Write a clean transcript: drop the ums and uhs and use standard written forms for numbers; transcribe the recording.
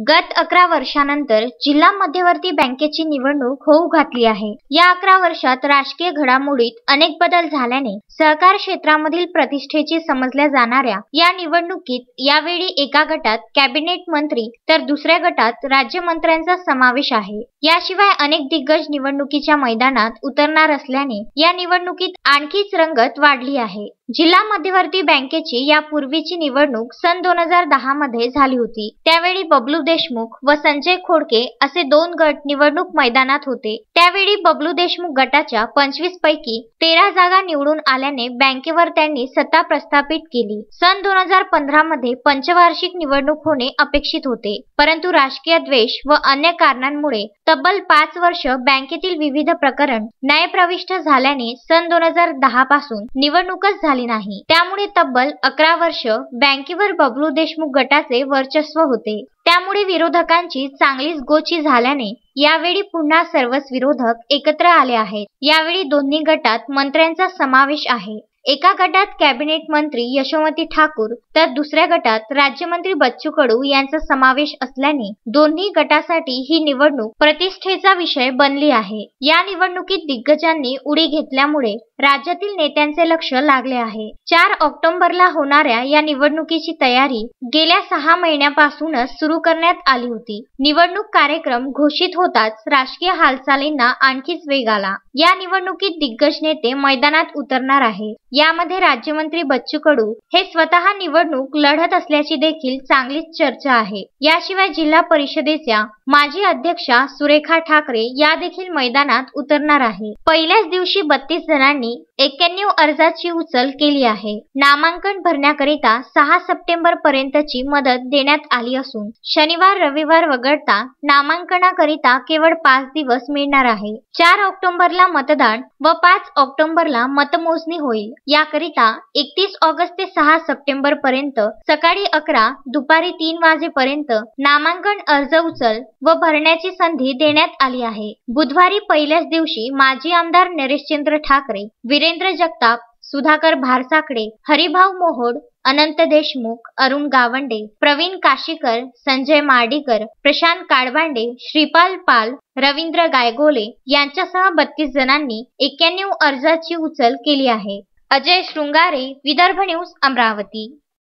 गत 11 वर्षांनंतर जिल्हा मध्यवर्ती बँकेची निवडणूक होऊ घातली आहे। या 11 वर्षात राजकीय घडामोडीत अनेक बदल झाल्याने सहकार क्षेत्रामधील प्रतिष्ठेची समजल्या जाणाऱ्या या निवडणुकीत यावेळी एका गटात कॅबिनेट मंत्री तर दुसऱ्या गटात राज्यमंत्र्यांचा समावेश आहे। याशिवाय अनेक दिग्गज निवडणुकीच्या मैदानात उतरणार असल्याने या निवडणुकीत आणखीच रंगत वाढली आहे। जिल्हा मध्यवर्ती बँकेची यापूर्वीची निवडणूक सन 2010 मध्ये झाली होती। त्यावेळी बबलू देशमुख व संजय खोडके असे दोन गट निवडणूक मैदानात होते। त्यावेळी बबलू देशमुख गटाच्या 25 पैकी 13 जागा निवडून आल्याने बँकेवर त्यांनी सत्ता प्रस्थापित केली। सन 2015 मध्ये पंचवार्षिक निवडणूक होणे अपेक्षित होते, परंतु राजकीय द्वेष व अन्य कारणांमुळे तब्बल 5 वर्ष बँकेतील विविध प्रकरण न्यायप्रविष्ट झाल्याने सन 2010 पासून निवडणूकच झाली नाही। त्यामुळे तब्बल 11 वर्ष बँकेवर बबलू देशमुख गटाचे वर्चस्व होते। त्यामुळे विरोधकांची चांगलीच गोची झाल्याने यावेळी पुन्हा सर्वच विरोधक एकत्र आले आहेत। यावेळी दोन्ही गटात मंत्र्यांचा समावेश आहे। एका गटात कॅबिनेट मंत्री यशोमती ठाकूर तर दुसऱ्या गटात राज्यमंत्री बच्चू कडू यांचा समावेश असल्याने दोन्ही गटासाठी ही निवडणूक प्रतिष्ठेचा विषय बनली आहे। या निवडणुकीत दिग्गजांनी उडी घेतल्यामुळे राज्यातील नेत्यांचे लक्ष लागले आहे। 4 ऑक्टोबरला होणाऱ्या या निवडणुकीची तयारी गेल्या 6 महिन्यापासूनच सुरू करण्यात आली होती। निवडणूक कार्यक्रम घोषित होताच राजकीय हालचालींना आणखीच वेग आला। या निवडणुकीत दिग्गज नेते मैदानात उतरणार आहे। यामध्ये राज्यमंत्री बच्चू कडू हे स्वतः निवडणूक लढत असल्याची देखील चांगलीच चर्चा आहे। याशिवाय जिल्हा परिषदेच्या माजी अध्यक्षा सुरेखा ठाकरे या देखील मैदानात उतरणार आहे। पहिल्याच दिवशी 32 जणांनी 91 अर्जाची उचल केली आहे। नामांकन भरण्याकरिता 6 सप्टेंबर पर्यंतची मदत देण्यात आली असून शनिवार रविवार वगळता नामांकनाकरिता केवळ 5 दिवस मिळणार आहे। 4 ऑक्टोबरला मतदान व 5 ऑक्टोबरला मतमोजणी होईल। याकरिता 31 ऑगस्ट ते 6 सप्टेंबर पर्यंत सकाळी 11 दुपारी 3 वाजेपर्यंत नामांकन अर्ज उचल व भरण्याची संधी देण्यात आली आहे। बुधवारी पहिल्याच दिवशी माजी आमदार नरेशचंद्र ठाकरे, वीरेंद्र जगताप, सुधाकर भारसाकडे, हरिभाऊ मोहोड, अनंत देशमुख, अरुण गावंडे, प्रवीण काशीकर, संजय मार्डीकर, प्रशांत काळबांडे, श्रीपाल पाल, रवींद्र गायगोले यांच्यासह 32 जणांनी 91 अर्जाची उचल केली आहे। अजय शृंगारे, विदर्भ न्यूज, अमरावती।